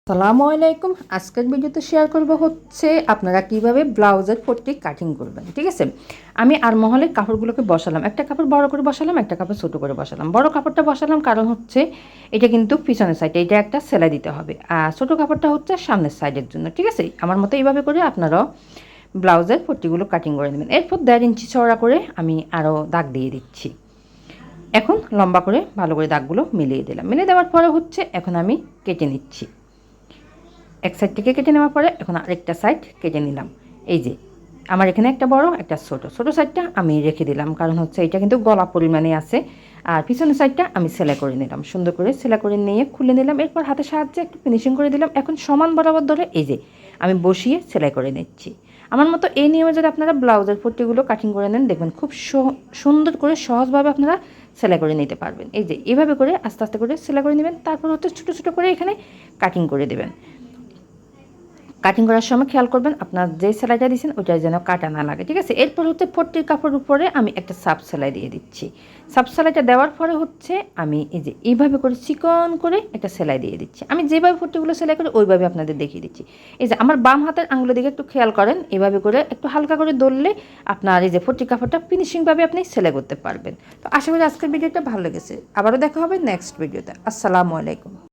আসসালামু আলাইকুম। আজকের ভিডিওতে শেয়ার করব হচ্ছে আপনারা কিভাবে ব্লাউজের পট্টি কাটিং করবেন। ঠিক আছে, আমি আরমহলের কাপড়গুলোকে বসালাম, একটা কাপড় বড় করে বসালাম, একটা কাপড় ছোট করে বসালাম। বড় কাপড়টা বসালাম কারণ হচ্ছে এটা কিন্তু পিছনের সাইডে, এটা একটা সেলাই দিতে হবে, আর ছোট কাপড়টা হচ্ছে সামনের সাইডের জন্য। ঠিক আছে, আমার মতো এইভাবে করে আপনারাও ব্লাউজের পট্টিগুলো কাটিং করে নেবেন। এরপর 1.5 ইঞ্চি চওড়া করে আমি আরও দাগ দিয়ে দিচ্ছি। এখন লম্বা করে ভালো করে দাগগুলো মিলিয়ে দিলাম। মিলিয়ে দেওয়ার পরে হচ্ছে এখন আমি কেটে নিচ্ছি। এক সাইড থেকে কেটে নেওয়ার পরে এখন আরেকটা সাইড কেটে নিলাম। এই যে আমার এখানে একটা বড় একটা ছোট সাইডটা আমি রেখে দিলাম, কারণ হচ্ছে এটা কিন্তু গলা পরিমাণে আছে। আর পিছনের সাইডটা আমি সেলাই করে নিলাম, সুন্দর করে সেলাই করে নিয়ে খুলে নিলাম। এরপর হাতের সাহায্যে একটু ফিনিশিং করে দিলাম। এখন সমান বরাবর ধরে এই যে আমি বসিয়ে সেলাই করে নিচ্ছি। আমার মতো এই নিয়মে যদি আপনারা ব্লাউজের পট্টিগুলো কাটিং করে নেন, দেখবেন খুব সুন্দর করে সহজভাবে আপনারা সেলাই করে নিতে পারবেন। এই যে এভাবে করে আস্তে আস্তে করে সেলাই করে নেবেন, তারপর হচ্ছে ছোটো ছোটো করে এখানে কাটিং করে দেবেন। কাটিং করার সময় খেয়াল করবেন আপনার যে সেলাইটা দিয়েছেন ওইটা যেন কাটা না লাগে। ঠিক আছে, এরপর হচ্ছে পট্টির কাপড়ের উপরে আমি একটা সাব সেলাই দিয়ে দিচ্ছি। সাব সেলাইটা দেওয়ার পরে হচ্ছে আমি এই যে এইভাবে করে চিকন করে একটা সেলাই দিয়ে দিচ্ছি। আমি যেভাবে পট্টিগুলো সেলাই করি ওইভাবে আপনাদের দেখিয়ে দিচ্ছি। এই যে আমার বাম হাতের আঙুলের দিকে একটু খেয়াল করেন, এভাবে করে একটু হালকা করে ধরলে আপনার এই যে পট্টির কাপড়টা ফিনিশিংভাবে আপনি সেলাই করতে পারবেন। তো আশা করি আজকের ভিডিওটা ভালো লেগেছে। আবারও দেখা হবে নেক্সট ভিডিওতে। আসসালামু আলাইকুম।